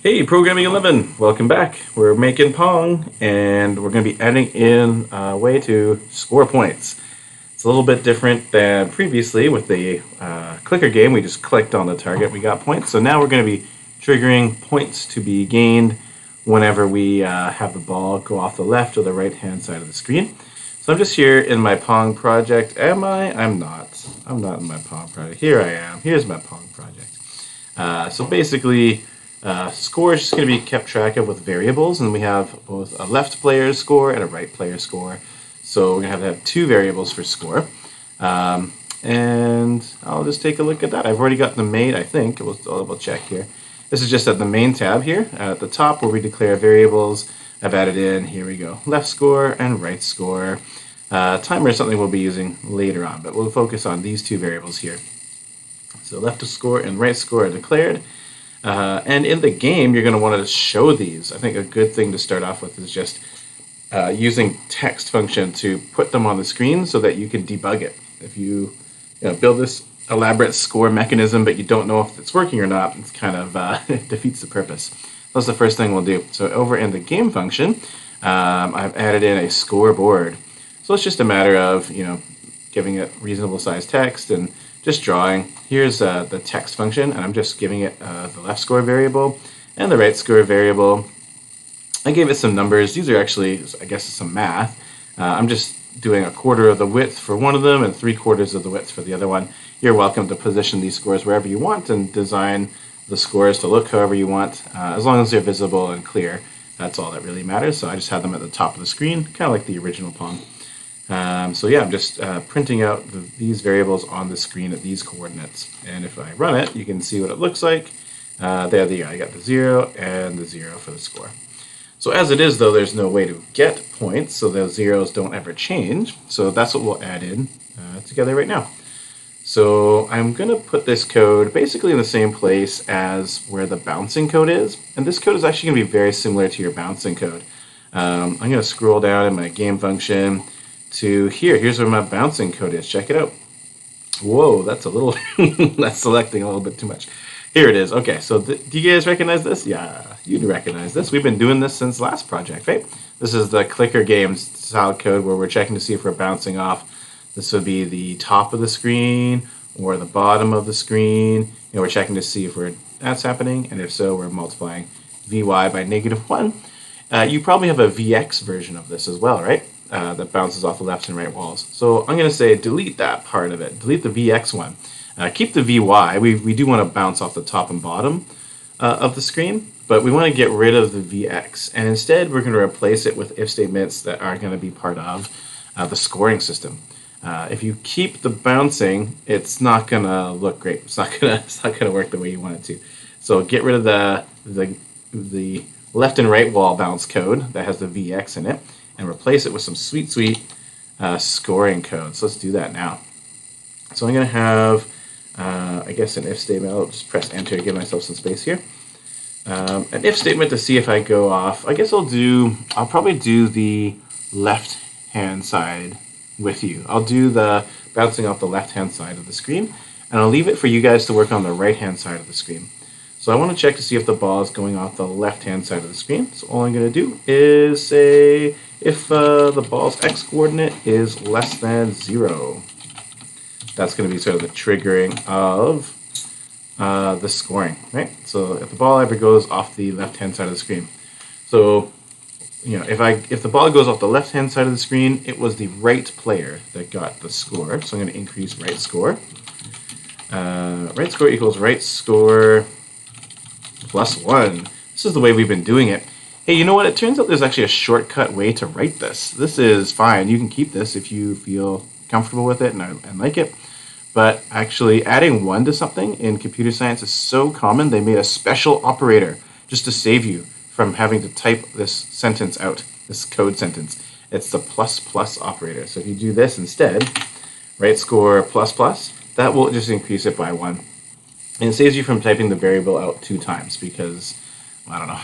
Hey, Programming 11, welcome back. We're making Pong, and we're going to be adding in a way to score points. It's a little bit different than previously with the clicker game. We just clicked on the target, we got points. So now we're going to be triggering points to be gained whenever we have the ball go off the left or the right-hand side of the screen. So I'm just here in my Pong project. Am I? I'm not. I'm not in my Pong project. Here I am. Here's my Pong project. So basically, score is just going to be kept track of with variables, and we have both a left player's score and a right player's score. So we're going to have two variables for score. And I'll just take a look at that. I've already got them made, I think. I'll double check here. This is just at the main tab here. At the top where we declare variables, I've added in, here we go, left score and right score. Timer is something we'll be using later on, but we'll focus on these two variables here. So left score and right score are declared. And in the game, you're going to want to show these. I think a good thing to start off with is just using text function to put them on the screen so that you can debug it. If you build this elaborate score mechanism, but you don't know if it's working or not, it's kind of it defeats the purpose. That's the first thing we'll do. So over in the game function, I've added in a scoreboard. So it's just a matter of giving it reasonable size text and just drawing. Here's the text function, and I'm just giving it the left score variable and the right score variable. I gave it some numbers. These are actually, I guess, some math. I'm just doing 1/4 of the width for one of them and 3/4 of the width for the other one. You're welcome to position these scores wherever you want and design the scores to look however you want, as long as they're visible and clear. That's all that really matters. So I just had them at the top of the screen, kind of like the original Pong. So yeah, I'm just printing out these variables on the screen at these coordinates. And if I run it, you can see what it looks like. There you go. I got the 0 and the 0 for the score. So as it is, though, there's no way to get points, so those zeros don't ever change. So that's what we'll add in together right now. So I'm going to put this code basically in the same place as where the bouncing code is. And this code is actually going to be very similar to your bouncing code. I'm going to scroll down in my game function to here. Here's where my bouncing code is. Check it out. Whoa, that's a little, that's selecting a little bit too much. Here it is. Okay, so do you guys recognize this? Yeah, you do recognize this. We've been doing this since last project, right? This is the clicker games style code where we're checking to see if we're bouncing off. This would be the top of the screen or the bottom of the screen. We're checking to see if that's happening, and if so, we're multiplying Vy by -1. You probably have a Vx version of this as well, right? That bounces off the left and right walls. So I'm going to say delete that part of it. Delete the Vx one. Keep the Vy. We do want to bounce off the top and bottom of the screen, but we want to get rid of the Vx. And instead, we're going to replace it with if statements that are going to be part of the scoring system. If you keep the bouncing, it's not going to look great. It's not going to work the way you want it to. So get rid of the left and right wall bounce code that has the Vx in it, and replace it with some sweet scoring code. So let's do that now. So I'm going to have, I guess, an if statement. I'll just press enter to give myself some space here. An if statement to see if I go off. I guess I'll probably do the left-hand side with you. I'll do the bouncing off the left-hand side of the screen, and I'll leave it for you guys to work on the right-hand side of the screen. So I want to check to see if the ball is going off the left-hand side of the screen. So all I'm going to do is say if the ball's x-coordinate is less than 0. That's going to be sort of the triggering of the scoring, right? So if the ball ever goes off the left-hand side of the screen. So if the ball goes off the left-hand side of the screen, it was the right player that got the score. So I'm going to increase right score. Right score equals right score +1. This is the way we've been doing it. Hey, you know what? It turns out there's actually a shortcut way to write this. This is fine. You can keep this if you feel comfortable with it and like it. But actually adding 1 to something in computer science is so common, they made a special operator just to save you from having to type this sentence out, this code sentence. It's the ++ operator. So if you do this instead, right score ++, that will just increase it by 1. And it saves you from typing the variable out 2 times because, I don't know,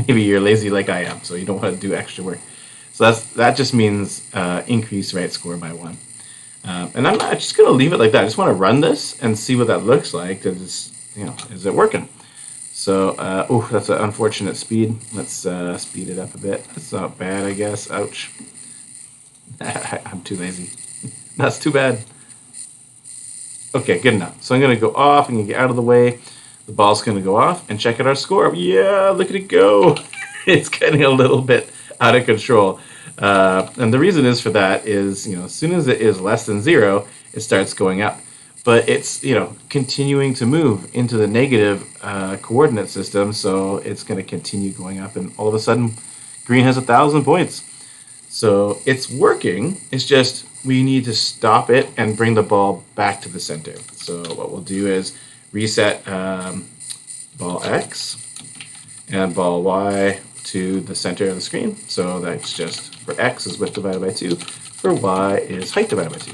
maybe you're lazy like I am, so you don't want to do extra work. So that just means increase right score by 1. And I'm not just going to leave it like that. I just want to run this and see what that looks like. Is it working? So, oh, that's an unfortunate speed. Let's speed it up a bit. That's not bad, I guess. Ouch. I'm too lazy. That's too bad. Okay, good enough. So I'm going to go off and get out of the way. The ball's going to go off and check out our score. Yeah, look at it go. It's getting a little bit out of control. And the reason is for that is, as soon as it is less than 0, it starts going up. But it's, continuing to move into the negative coordinate system, so it's going to continue going up, and all of a sudden, green has 1,000 points. So it's working. It's just we need to stop it and bring the ball back to the center. So what we'll do is reset ball X and ball Y to the center of the screen. So that's just for X is width divided by 2, for Y is height divided by 2.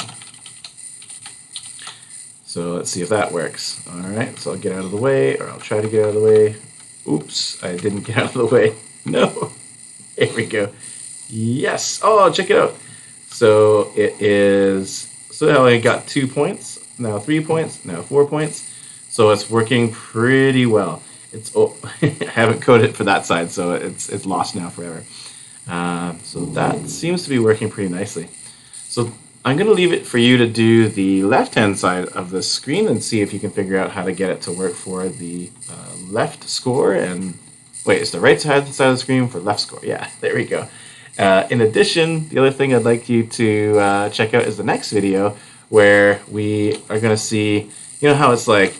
So let's see if that works. All right, so I'll get out of the way, or I'll try to get out of the way. Oops, I didn't get out of the way. No. Here we go. Yes. Oh, check it out. So it is, so I only got 2 points, now 3 points, now 4 points. So it's working pretty well. It's, oh, I haven't coded it for that side, so it's lost now forever. So that seems to be working pretty nicely. So I'm going to leave it for you to do the left-hand side of the screen and see if you can figure out how to get it to work for the left score. And wait, it's the right side of the screen for left score. Yeah, there we go. In addition, the other thing I'd like you to check out is the next video, where we are going to see, how it's like,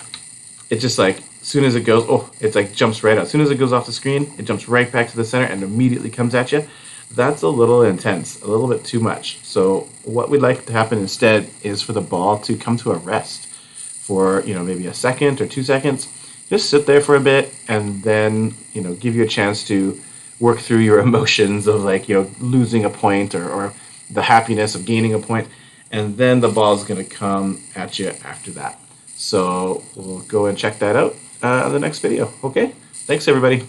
it just like, as soon as it goes, oh, it's like jumps right out. As soon as it goes off the screen, it jumps right back to the center and immediately comes at you. That's a little intense, a little bit too much. So what we'd like to happen instead is for the ball to come to a rest for, maybe a second or 2 seconds. Just sit there for a bit, and then, give you a chance to work through your emotions of like, losing a point or the happiness of gaining a point. And then the ball is going to come at you after that. So we'll go and check that out in the next video. Okay? Thanks, everybody.